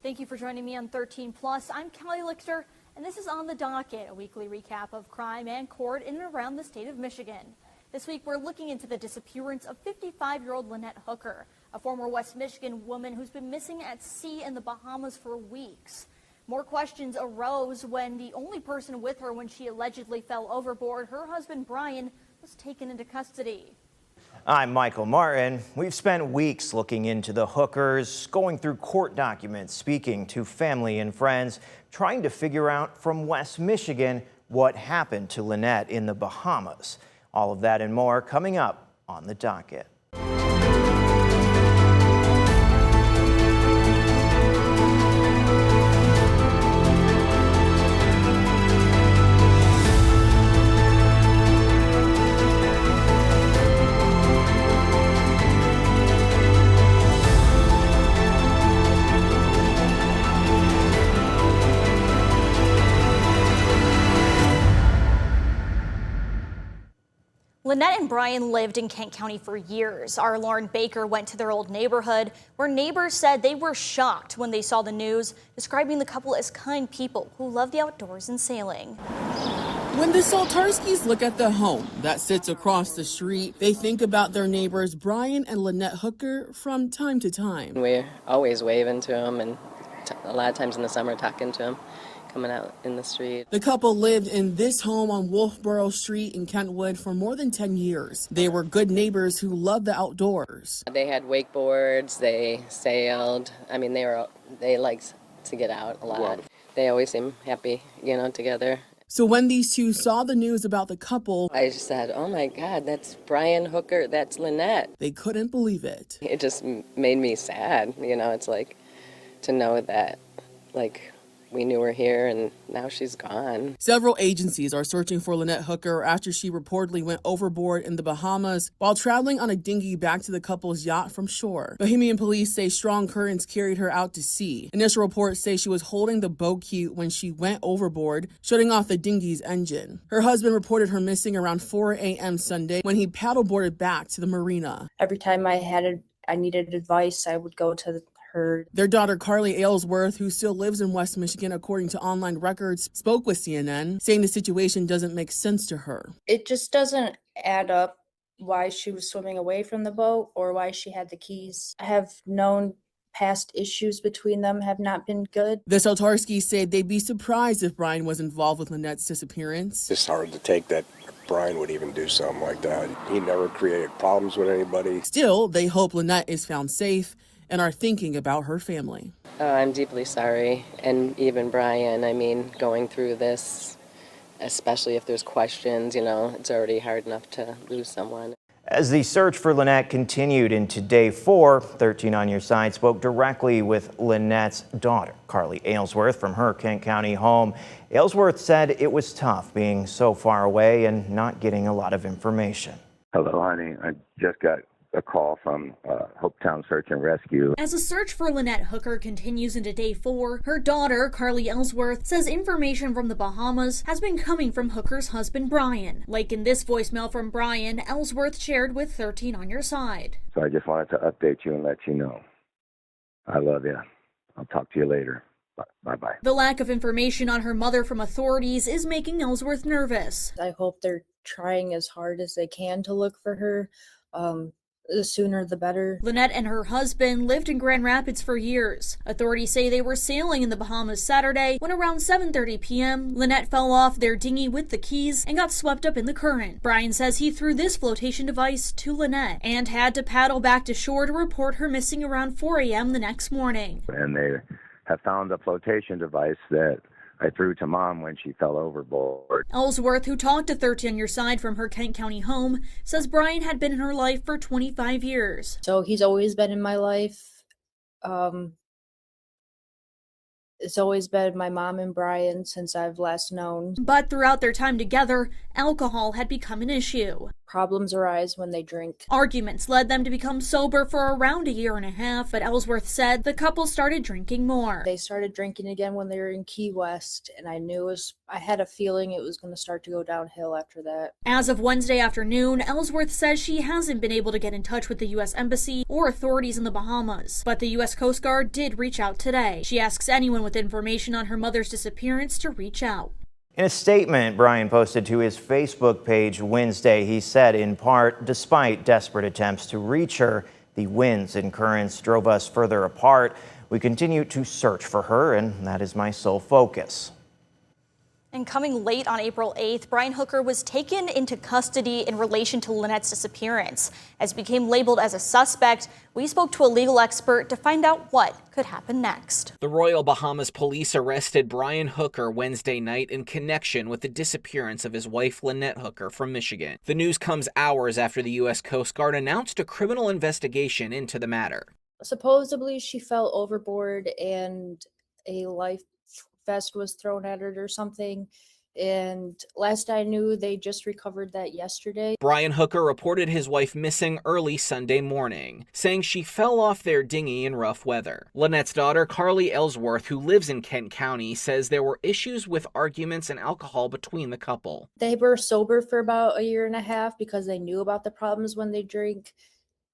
Thank you for joining me on 13 Plus. I'm Cali Lichter, and this is On the Docket, a weekly recap of crime and court in and around the state of Michigan. This week, we're looking into the disappearance of 55-year-old Lynette Hooker, a former West Michigan woman who's been missing at sea in the Bahamas for weeks. More questions arose when the only person with her when she allegedly fell overboard, her husband Brian, was taken into custody. I'm Michael Martin. We've spent weeks looking into the Hookers, going through court documents, speaking to family and friends, trying to figure out from West Michigan what happened to Lynette in the Bahamas. All of that and more coming up on the docket. Lynette and Brian lived in Kent County for years. Our Lauren Baker went to their old neighborhood, where neighbors said they were shocked when they saw the news, describing the couple as kind people who love the outdoors and sailing. When the Saltarskis look at the home that sits across the street, they think about their neighbors Brian and Lynette Hooker from time to time. We're always waving to them, and a lot of times in the summer talking to them, coming out in the street. The couple lived in this home on Wolfboro Street in Kentwood for more than 10 years. They were good neighbors who loved the outdoors. They had wakeboards, they sailed. I mean, they liked to get out a lot. Wow. They always seem happy, together. So when these two saw the news about the couple, I just said, oh my God, that's Brian Hooker, that's Lynette. They couldn't believe it. It just made me sad, it's like to know that, we knew her here and now she's gone. Several agencies are searching for Lynette Hooker after she reportedly went overboard in the Bahamas while traveling on a dinghy back to the couple's yacht from shore. Bahamian police say strong currents carried her out to sea. Initial reports say she was holding the boat cue when she went overboard, shutting off the dinghy's engine. Her husband reported her missing around 4 a.m. Sunday when he paddleboarded back to the marina. Every time I needed advice, I would go to her. Their daughter, Carly Aylesworth, who still lives in West Michigan, according to online records, spoke with CNN, saying the situation doesn't make sense to her. It just doesn't add up why she was swimming away from the boat or why she had the keys. I have known past issues between them have not been good. The Saltarskis said they'd be surprised if Brian was involved with Lynette's disappearance. It's hard to take that Brian would even do something like that. He never created problems with anybody. Still, they hope Lynette is found safe and are thinking about her family. I'm deeply sorry. And even Brian, going through this, especially if there's questions, it's already hard enough to lose someone. As the search for Lynette continued into day 4, 13 on Your Side spoke directly with Lynette's daughter, Carly Aylesworth, from her Kent County home. Aylesworth said it was tough being so far away and not getting a lot of information. Hello, honey. I just got a call from Hopetown Search and Rescue. As the search for Lynette Hooker continues into day 4, her daughter, Carly Aylesworth, says information from the Bahamas has been coming from Hooker's husband, Brian. Like in this voicemail from Brian, Aylesworth shared with 13 on Your Side. So I just wanted to update you and let you know. I love you. I'll talk to you later. Bye-bye. The lack of information on her mother from authorities is making Aylesworth nervous. I hope they're trying as hard as they can to look for her. The sooner the better. Lynette and her husband lived in Grand Rapids for years. Authorities say they were sailing in the Bahamas Saturday when around 7:30 p.m. Lynette fell off their dinghy with the keys and got swept up in the current. Brian says he threw this flotation device to Lynette and had to paddle back to shore to report her missing around 4 a.m. the next morning. And they have found a flotation device that I threw to Mom when she fell overboard. Aylesworth, who talked to 13 on Your Side from her Kent County home, says Brian had been in her life for 25 years. So he's always been in my life. It's always been my mom and Brian since I've last known. But throughout their time together, alcohol had become an issue. problems arise when they drink. Arguments led them to become sober for around a year and a half, but Ellsworth said the couple started drinking more. They started drinking again when they were in Key West, and I had a feeling it was going to start to go downhill after that. As of Wednesday afternoon, Ellsworth says she hasn't been able to get in touch with the U.S. Embassy or authorities in the Bahamas, but the U.S. Coast Guard did reach out today. She asks anyone with information on her mother's disappearance to reach out. In a statement Brian posted to his Facebook page Wednesday, he said, in part, despite desperate attempts to reach her, the winds and currents drove us further apart. We continue to search for her, and that is my sole focus. And coming late on April 8th, Brian Hooker was taken into custody in relation to Lynette's disappearance. As he became labeled as a suspect, we spoke to a legal expert to find out what could happen next. The Royal Bahamas police arrested Brian Hooker Wednesday night in connection with the disappearance of his wife Lynette Hooker from Michigan. The news comes hours after the U.S. Coast Guard announced a criminal investigation into the matter. Supposedly, she fell overboard and a life vest was thrown at her or something. And last I knew, they just recovered that yesterday. Brian Hooker reported his wife missing early Sunday morning, saying she fell off their dinghy in rough weather. Lynette's daughter, Carly Ellsworth, who lives in Kent County, says there were issues with arguments and alcohol between the couple. They were sober for about a year and a half because they knew about the problems when they drink.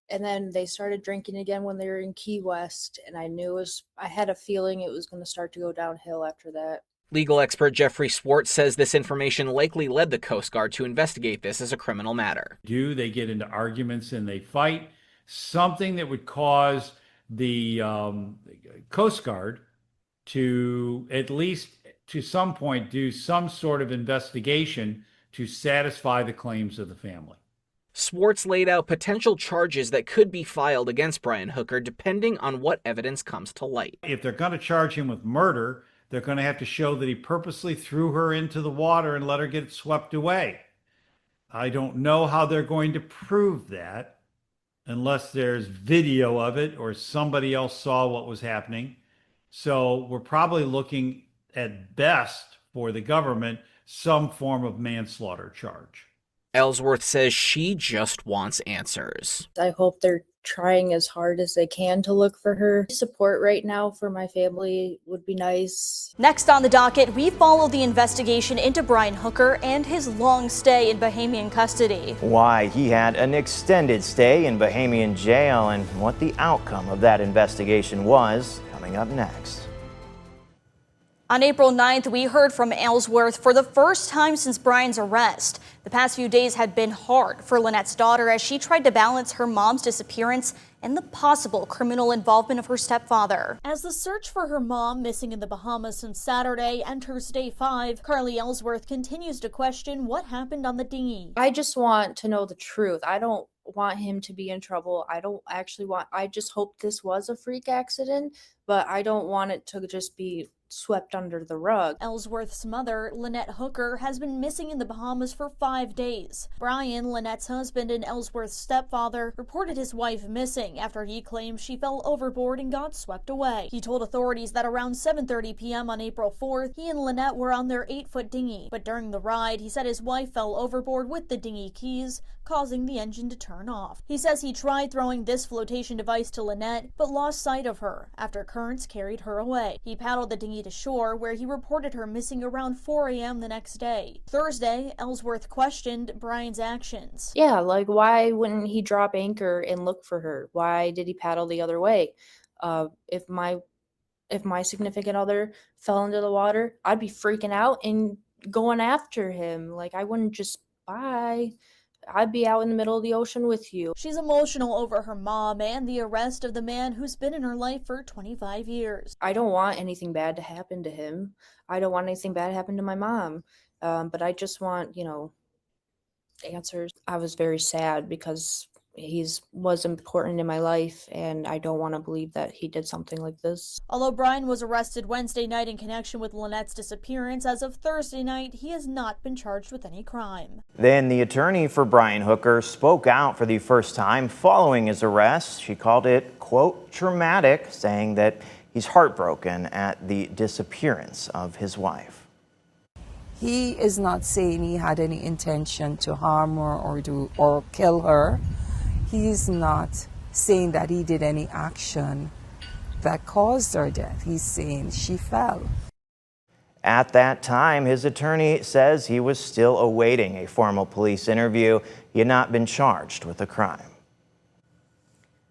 And then they started drinking again when they were in Key West. And I had a feeling it was going to start to go downhill after that. Legal expert Jeffrey Swartz says this information likely led the Coast Guard to investigate this as a criminal matter. They get into arguments and they fight, something that would cause the Coast Guard to at least to some point do some sort of investigation to satisfy the claims of the family. Swartz laid out potential charges that could be filed against Brian Hooker depending on what evidence comes to light. If they're going to charge him with murder, they're going to have to show that he purposely threw her into the water and let her get swept away. I don't know how they're going to prove that unless there's video of it or somebody else saw what was happening. So we're probably looking at best for the government some form of manslaughter charge. Ellsworth says she just wants answers. I hope they're trying as hard as they can to look for her. Support right now for my family would be nice. Next on the docket, we follow the investigation into Brian Hooker and his long stay in Bahamian custody. Why he had an extended stay in Bahamian jail and what the outcome of that investigation was, coming up next. On April 9th, we heard from Ellsworth for the first time since Brian's arrest. The past few days had been hard for Lynette's daughter as she tried to balance her mom's disappearance and the possible criminal involvement of her stepfather. As the search for her mom, missing in the Bahamas since Saturday, enters day 5, Carly Ellsworth continues to question what happened on the dinghy. I just want to know the truth. I don't want him to be in trouble. I just hope this was a freak accident, but I don't want it to just be swept under the rug. Ellsworth's mother, Lynette Hooker, has been missing in the Bahamas for 5 days. Brian, Lynette's husband and Ellsworth's stepfather, reported his wife missing after he claimed she fell overboard and got swept away. He told authorities that around 7:30 p.m. on April 4th, he and Lynette were on their 8-foot dinghy, but during the ride, he said his wife fell overboard with the dinghy keys, causing the engine to turn off. He says he tried throwing this flotation device to Lynette, but lost sight of her after currents carried her away. He paddled the dinghy to shore, where he reported her missing around 4 a.m. the next day. Thursday, Ellsworth questioned Brian's actions. Yeah, like why wouldn't he drop anchor and look for her? Why did he paddle the other way? If my significant other fell into the water, I'd be freaking out and going after him. Like I wouldn't just bye. I'd be out in the middle of the ocean with you. She's emotional over her mom and the arrest of the man who's been in her life for 25 years. I don't want anything bad to happen to him. I don't want anything bad to happen to my mom. But I just want, answers. I was very sad because he was important in my life, and I don't want to believe that he did something like this. Although Brian was arrested Wednesday night in connection with Lynette's disappearance, as of Thursday night, he has not been charged with any crime. Then the attorney for Brian Hooker spoke out for the first time following his arrest. She called it, quote, traumatic, saying that he's heartbroken at the disappearance of his wife. He is not saying he had any intention to harm her or kill her. He's not saying that he did any action that caused her death. He's saying she fell. At that time, his attorney says he was still awaiting a formal police interview. He had not been charged with a crime.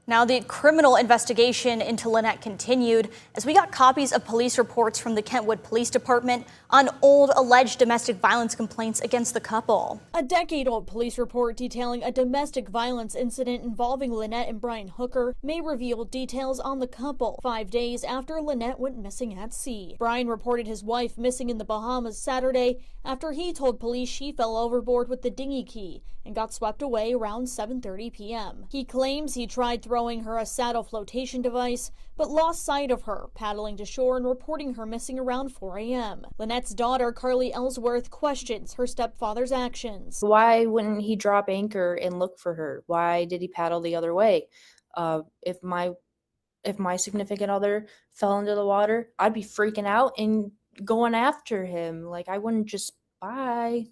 Now, the criminal investigation into Lynette continued as we got copies of police reports from the Kentwood Police Department on old alleged domestic violence complaints against the couple. A decade-old police report detailing a domestic violence incident involving Lynette and Brian Hooker may reveal details on the couple 5 days after Lynette went missing at sea. Brian reported his wife missing in the Bahamas Saturday after he told police she fell overboard with the dinghy key and got swept away around 7:30 p.m. He claims he tried throwing her a saddle flotation device, but lost sight of her, paddling to shore and reporting her missing around 4 a.m. Lynette's daughter, Carly Ellsworth, questions her stepfather's actions. Why wouldn't he drop anchor and look for her? Why did he paddle the other way? If my significant other fell into the water, I'd be freaking out and going after him. Like, I wouldn't just bye.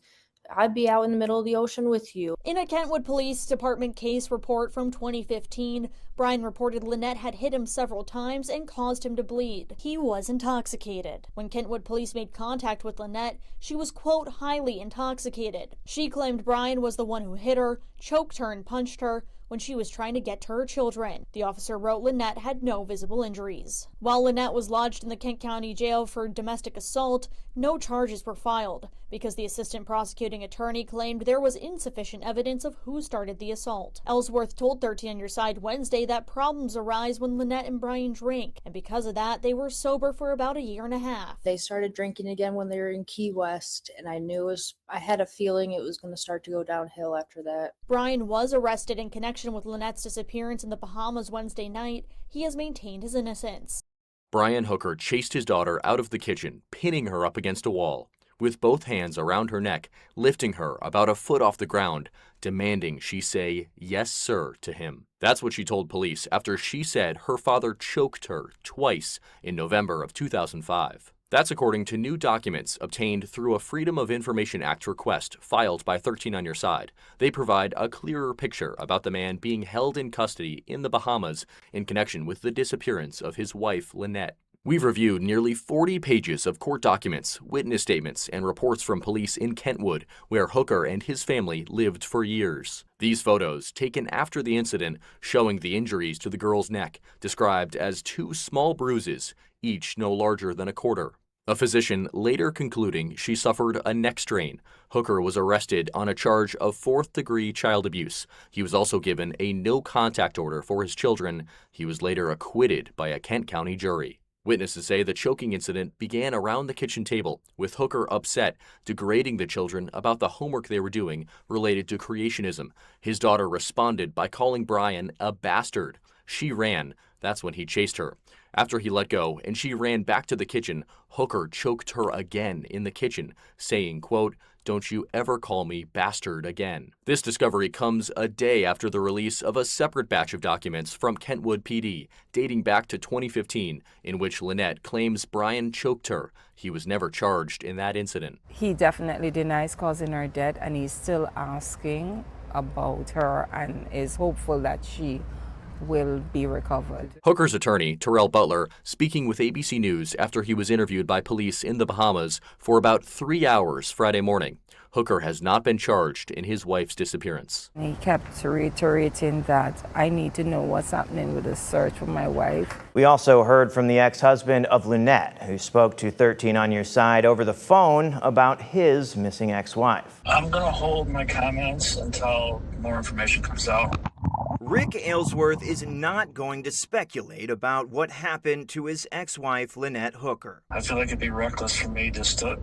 I'd be out in the middle of the ocean with you. In a Kentwood Police Department case report from 2015, Brian reported Lynette had hit him several times and caused him to bleed. He was intoxicated. When Kentwood police made contact with Lynette, she was, quote, highly intoxicated. She claimed Brian was the one who hit her, choked her, and punched her when she was trying to get to her children. The officer wrote Lynette had no visible injuries. While Lynette was lodged in the Kent County Jail for domestic assault, no charges were filed because the assistant prosecuting attorney claimed there was insufficient evidence of who started the assault. Ellsworth told 13 on Your Side Wednesday that problems arise when Lynette and Brian drink, and because of that, they were sober for about a year and a half. They started drinking again when they were in Key West, and I had a feeling it was going to start to go downhill after that. Brian was arrested in connection with Lynette's disappearance in the Bahamas Wednesday night. He has maintained his innocence. Brian Hooker chased his daughter out of the kitchen, pinning her up against a wall, with both hands around her neck, lifting her about a foot off the ground, demanding she say, "Yes, sir," to him. That's what she told police after she said her father choked her twice in November of 2005. That's according to new documents obtained through a Freedom of Information Act request filed by 13 on Your Side. They provide a clearer picture about the man being held in custody in the Bahamas in connection with the disappearance of his wife, Lynette. We've reviewed nearly 40 pages of court documents, witness statements, and reports from police in Kentwood, where Hooker and his family lived for years. These photos, taken after the incident, showing the injuries to the girl's neck, described as 2 small bruises, each no larger than a quarter. A physician later concluding she suffered a neck strain. Hooker was arrested on a charge of 4th-degree child abuse. He was also given a no-contact order for his children. He was later acquitted by a Kent County jury. Witnesses say the choking incident began around the kitchen table, with Hooker upset, degrading the children about the homework they were doing related to creationism. His daughter responded by calling Brian a bastard. She ran. That's when he chased her. After he let go and she ran back to the kitchen, Hooker choked her again in the kitchen, saying, quote, "Don't you ever call me bastard again." This discovery comes a day after the release of a separate batch of documents from Kentwood PD, dating back to 2015, in which Lynette claims Brian choked her. He was never charged in that incident. He definitely denies causing her death, and he's still asking about her and is hopeful that she will be recovered. Hooker's attorney, Terrell Butler, speaking with ABC News after he was interviewed by police in the Bahamas for about 3 hours Friday morning. Hooker has not been charged in his wife's disappearance. He kept reiterating that I need to know what's happening with the search for my wife. We also heard from the ex-husband of Lynette, who spoke to 13 on Your Side over the phone about his missing ex-wife. I'm going to hold my comments until more information comes out. Rick Aylesworth is not going to speculate about what happened to his ex-wife, Lynette Hooker. I feel like it'd be reckless for me just to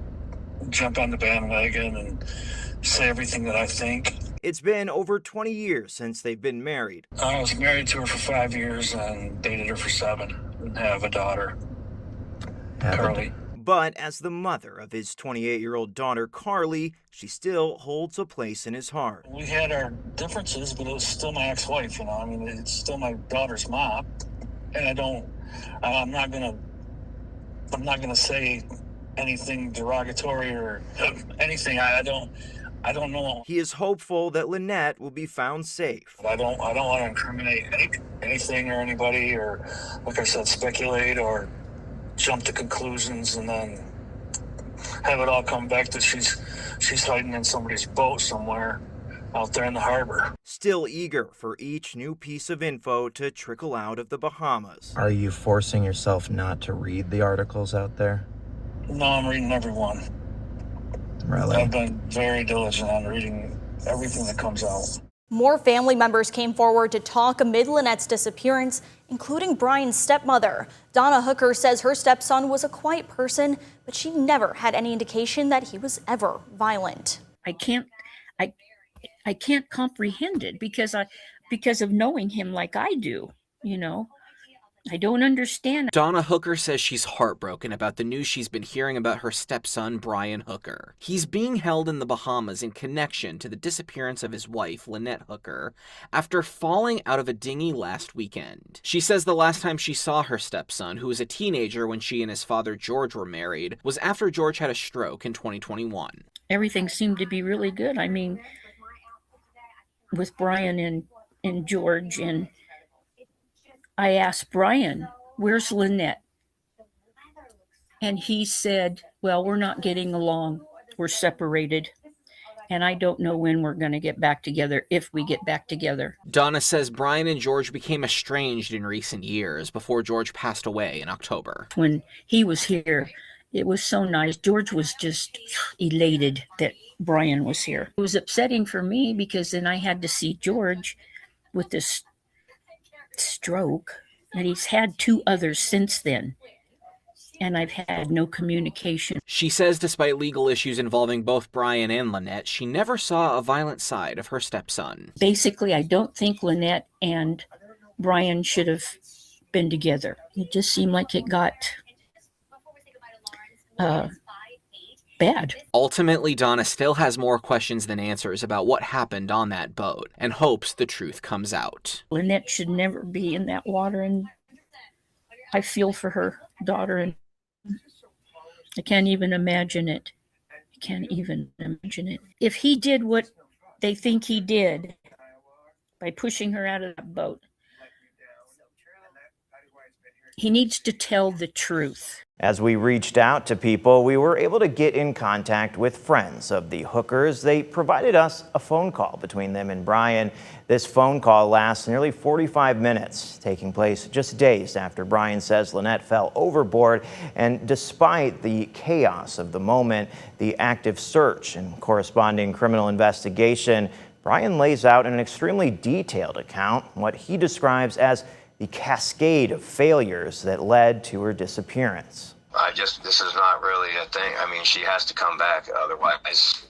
jump on the bandwagon and say everything that I think. It's been over 20 years since they've been married. I was married to her for 5 years and dated her for 7 and have a daughter, Carly. But as the mother of his 28-year-old daughter, Carly, she still holds a place in his heart. We had our differences, but it was still my ex-wife, you know. I mean, it's still my daughter's mom. And I'm not gonna say anything derogatory or anything. I don't know. He is hopeful that Lynette will be found safe. I don't want to incriminate anything or anybody, or, like I said, speculate or jump to conclusions and then have it all come back that she's hiding in somebody's boat somewhere out there in the harbor. Still eager for each new piece of info to trickle out of the Bahamas. Are you forcing yourself not to read the articles out there? No, I'm reading every one. Really? I've been very diligent on reading everything that comes out. More family members came forward to talk amid Lynette's disappearance, including Brian's stepmother. Donna Hooker says her stepson was a quiet person, but she never had any indication that he was ever violent. I can't comprehend it because of knowing him like I do, you know. I don't understand. Donna Hooker says she's heartbroken about the news she's been hearing about her stepson, Brian Hooker. He's being held in the Bahamas in connection to the disappearance of his wife, Lynette Hooker, after falling out of a dinghy last weekend. She says the last time she saw her stepson, who was a teenager when she and his father George were married, was after George had a stroke in 2021. Everything seemed to be really good. I mean, with Brian and George, and I asked Brian, "Where's Lynette?" And he said, "Well, we're not getting along. We're separated. And I don't know when we're going to get back together, if we get back together." Donna says Brian and George became estranged in recent years before George passed away in October. When he was here, it was so nice. George was just elated that Brian was here. It was upsetting for me because then I had to see George with this stroke, and he's had 2 others since then, and I've had no communication. She says despite legal issues involving both Brian and Lynette, she never saw a violent side of her stepson. Basically, I don't think Lynette and Brian should have been together. It just seemed like it got bad. Ultimately, Donna still has more questions than answers about what happened on that boat and hopes the truth comes out. Lynette should never be in that water, and I feel for her daughter, and I can't even imagine it. I can't even imagine it. If he did what they think he did by pushing her out of that boat, he needs to tell the truth. As we reached out to people, we were able to get in contact with friends of the Hookers. They provided us a phone call between them and Brian. This phone call lasts nearly 45 minutes, taking place just days after Brian says Lynette fell overboard. And despite the chaos of the moment, the active search and corresponding criminal investigation, Brian lays out an extremely detailed account, what he describes as the cascade of failures that led to her disappearance. This is not really a thing. I mean, she has to come back, otherwise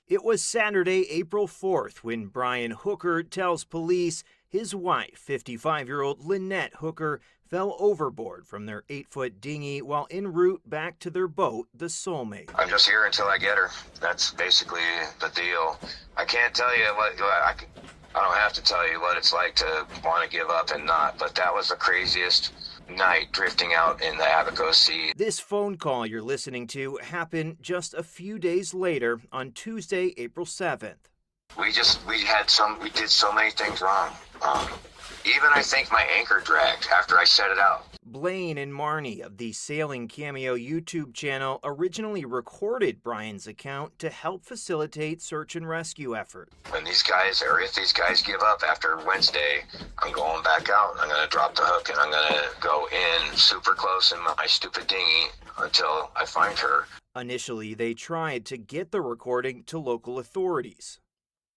It was Saturday, April 4th, when Brian Hooker tells police his wife, 55-year-old Lynette Hooker, fell overboard from their 8-foot dinghy while en route back to their boat, the Soulmate. I'm just here until I get her. That's basically the deal. I can't tell you I don't have to tell you what it's like to want to give up and not, but that was the craziest night drifting out in the Abaco Sea. This phone call you're listening to happened just a few days later on Tuesday, April 7th. We did so many things wrong. Even I think my anchor dragged after I set it out. Blaine and Marnie of the Sailing Cameo YouTube channel originally recorded Brian's account to help facilitate search and rescue efforts. When these guys, or if these guys give up after Wednesday, I'm going back out. I'm going to drop the hook and I'm going to go in super close in my stupid dinghy until I find her. Initially, they tried to get the recording to local authorities.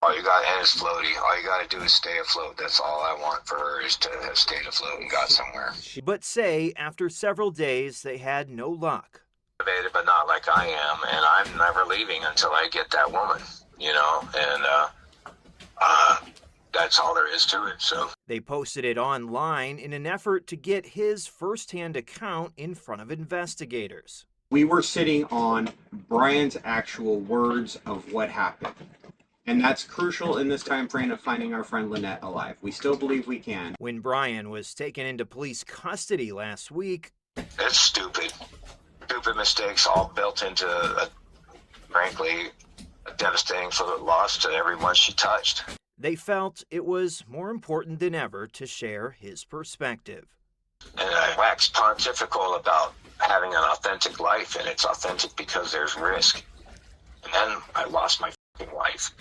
All you got, and it's floaty. All you got to do is stay afloat. That's all I want for her, is to have stayed afloat and got somewhere. But say after several days, they had no luck. Motivated, but not like I am, and I'm never leaving until I get that woman, you know, and that's all there is to it. So they posted it online in an effort to get his firsthand account in front of investigators. We were sitting on Brian's actual words of what happened. And that's crucial in this time frame of finding our friend Lynette alive. We still believe we can. When Brian was taken into police custody last week, it's stupid. stupid mistakes all built into, frankly, a devastating loss to everyone she touched. They felt it was more important than ever to share his perspective. And I waxed pontifical about having an authentic life, and it's authentic because there's risk. And then I lost my fucking wife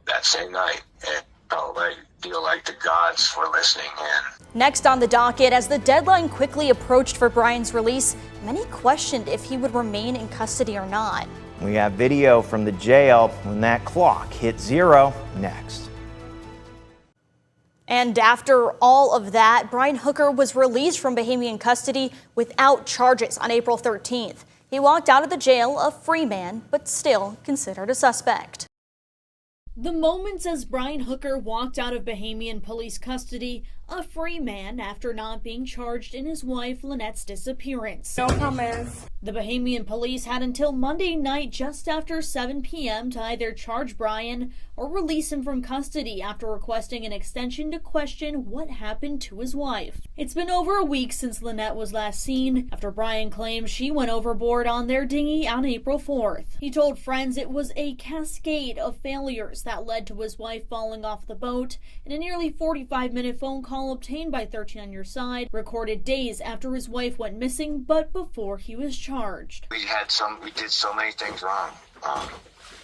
that same night, and I feel like the gods were listening in. Next on the docket, as the deadline quickly approached for Brian's release, many questioned if he would remain in custody or not. We have video from the jail when that clock hit 0 next. And after all of that, Brian Hooker was released from Bahamian custody without charges on April 13th. He walked out of the jail a free man, but still considered a suspect. The moments as Brian Hooker walked out of Bahamian police custody, a free man after not being charged in his wife Lynette's disappearance. No comments. The Bahamian police had until Monday night just after 7 p.m. to either charge Brian or release him from custody after requesting an extension to question what happened to his wife. It's been over a week since Lynette was last seen after Brian claims she went overboard on their dinghy on April 4th. He told friends it was a cascade of failures that led to his wife falling off the boat in a nearly 45-minute phone call obtained by 13 on Your Side, recorded days after his wife went missing but before he was charged. We did so many things wrong.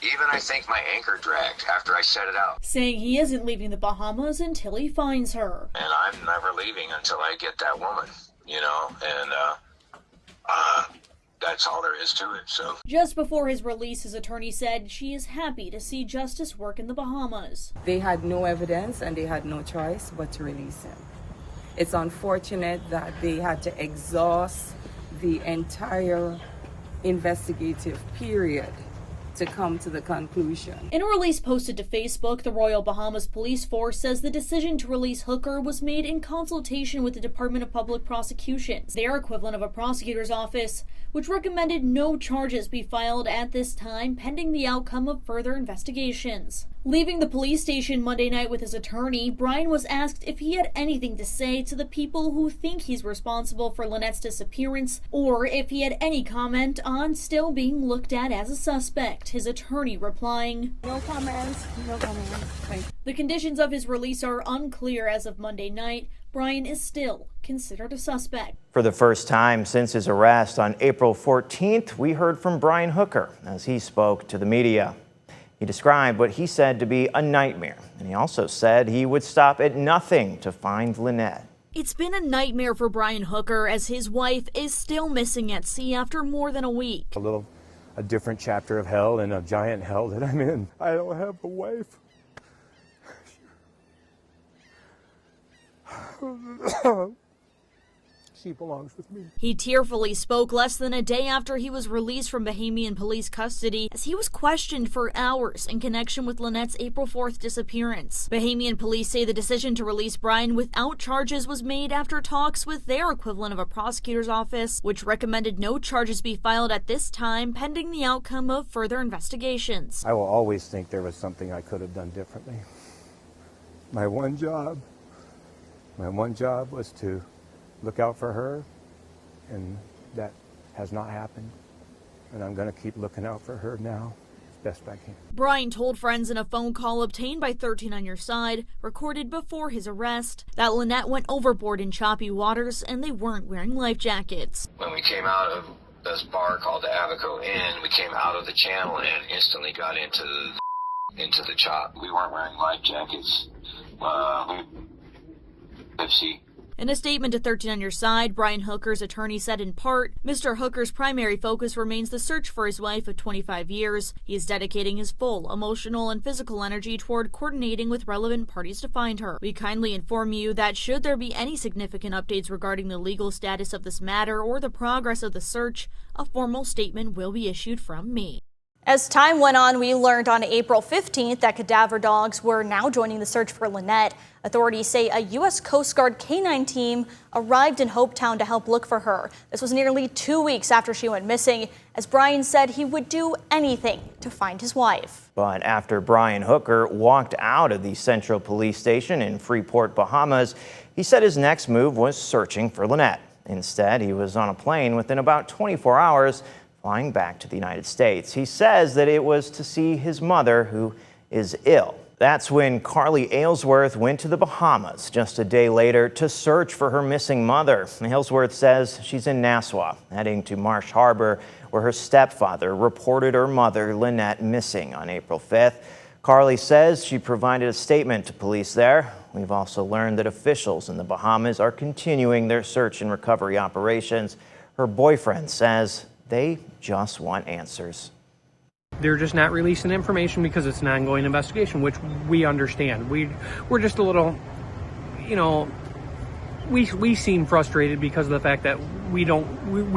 Even I think my anchor dragged after I set it out. Saying he isn't leaving the Bahamas until he finds her. And I'm never leaving until I get that woman, and that's all there is to it, so. Just before his release, his attorney said she is happy to see justice work in the Bahamas. They had no evidence and they had no choice but to release him. It's unfortunate that they had to exhaust the entire investigative period to come to the conclusion. In a release posted to Facebook, the Royal Bahamas Police Force says the decision to release Hooker was made in consultation with the Department of Public Prosecutions, their equivalent of a prosecutor's office, which recommended no charges be filed at this time pending the outcome of further investigations. Leaving the police station Monday night with his attorney, Brian was asked if he had anything to say to the people who think he's responsible for Lynette's disappearance, or if he had any comment on still being looked at as a suspect, his attorney replying, No comments, no comments. Thank you. The conditions of his release are unclear as of Monday night. Brian is still considered a suspect. For the first time since his arrest on April 14th, we heard from Brian Hooker as he spoke to the media. He described what he said to be a nightmare, and he also said he would stop at nothing to find Lynette. It's been a nightmare for Brian Hooker as his wife is still missing at sea after more than a week. A different chapter of hell and a giant hell that I'm in. I don't have a wife. She belongs with me. He tearfully spoke less than a day after he was released from Bahamian police custody as he was questioned for hours in connection with Lynette's April 4th disappearance. Bahamian police say the decision to release Brian without charges was made after talks with their equivalent of a prosecutor's office, which recommended no charges be filed at this time pending the outcome of further investigations. I will always think there was something I could have done differently. My one job was to look out for her, and that has not happened. And I'm going to keep looking out for her now as best I can. Brian told friends in a phone call obtained by 13 on Your Side, recorded before his arrest, that Lynette went overboard in choppy waters and they weren't wearing life jackets. When we came out of this bar called the Abaco Inn, we came out of the channel and instantly got into the chop. We weren't wearing life jackets. In a statement to 13 on Your Side, Brian Hooker's attorney said in part, Mr. Hooker's primary focus remains the search for his wife of 25 years. He is dedicating his full emotional and physical energy toward coordinating with relevant parties to find her. We kindly inform you that should there be any significant updates regarding the legal status of this matter or the progress of the search, a formal statement will be issued from me. As time went on, we learned on April 15th that cadaver dogs were now joining the search for Lynette. Authorities say a U.S. Coast Guard K-9 team arrived in Hopetown to help look for her. This was nearly 2 weeks after she went missing, as Brian said he would do anything to find his wife. But after Brian Hooker walked out of the Central Police Station in Freeport, Bahamas, he said his next move was searching for Lynette. Instead, he was on a plane within about 24 hours, flying back to the United States. He says that it was to see his mother, who is ill. That's when Carly Aylesworth went to the Bahamas just a day later to search for her missing mother. Aylesworth says she's in Nassau, heading to Marsh Harbor, where her stepfather reported her mother, Lynette, missing on April 5th. Carly says she provided a statement to police there. We've also learned that officials in the Bahamas are continuing their search and recovery operations. Her boyfriend says they just want answers. They're just not releasing information because it's an ongoing investigation, which we understand. We're just a little, we seem frustrated because of the fact that we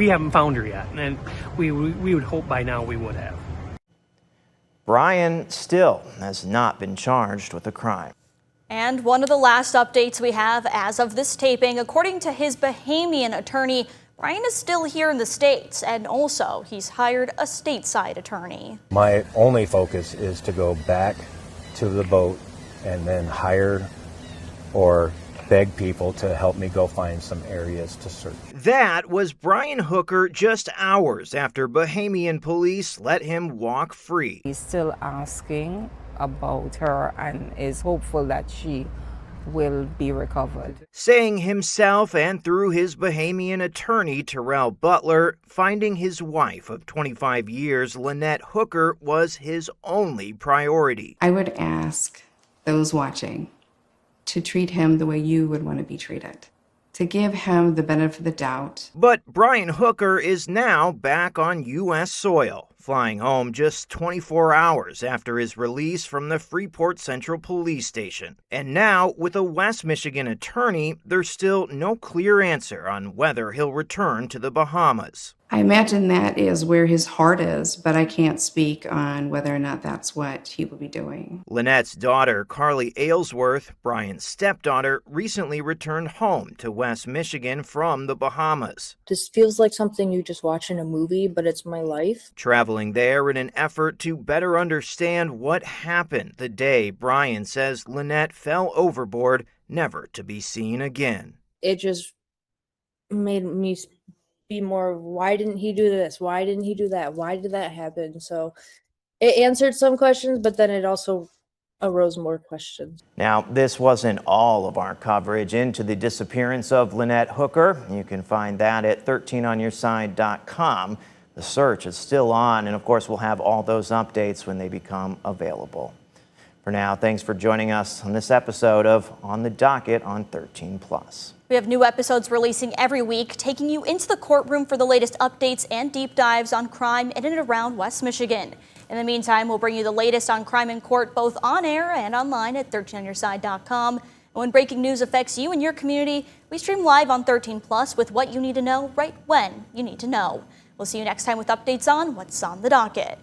haven't found her yet, and we would hope by now we would have. Brian still has not been charged with a crime. And one of the last updates we have as of this taping, according to his Bahamian attorney, Brian is still here in the States, and also he's hired a stateside attorney. My only focus is to go back to the boat and then hire or beg people to help me go find some areas to search. That was Brian Hooker just hours after Bahamian police let him walk free. He's still asking about her and is hopeful that she will be recovered. Saying himself and through his Bahamian attorney, Terrell Butler, finding his wife of 25 years, Lynette Hooker, was his only priority. I would ask those watching to treat him the way you would want to be treated, to give him the benefit of the doubt. But Brian Hooker is now back on U.S. soil, flying home just 24 hours after his release from the Freeport Central Police Station. And now, with a West Michigan attorney, there's still no clear answer on whether he'll return to the Bahamas. I imagine that is where his heart is, but I can't speak on whether or not that's what he will be doing. Lynette's daughter, Carly Aylesworth, Brian's stepdaughter, recently returned home to West Michigan from the Bahamas. This feels like something you just watch in a movie, but it's my life. Traveling there in an effort to better understand what happened the day Brian says Lynette fell overboard, never to be seen again. It just made me be more, why didn't he do this? Why didn't he do that? Why did that happen? So it answered some questions, but then it also arose more questions. Now, this wasn't all of our coverage into the disappearance of Lynette Hooker. You can find that at 13onyourside.com. The search is still on, and of course, we'll have all those updates when they become available. For now, thanks for joining us on this episode of On the Docket on 13+. We have new episodes releasing every week, taking you into the courtroom for the latest updates and deep dives on crime in and around West Michigan. In the meantime, we'll bring you the latest on crime in court, both on air and online at 13onyourside.com. And when breaking news affects you and your community, we stream live on 13+ with what you need to know right when you need to know. We'll see you next time with updates on what's on the docket.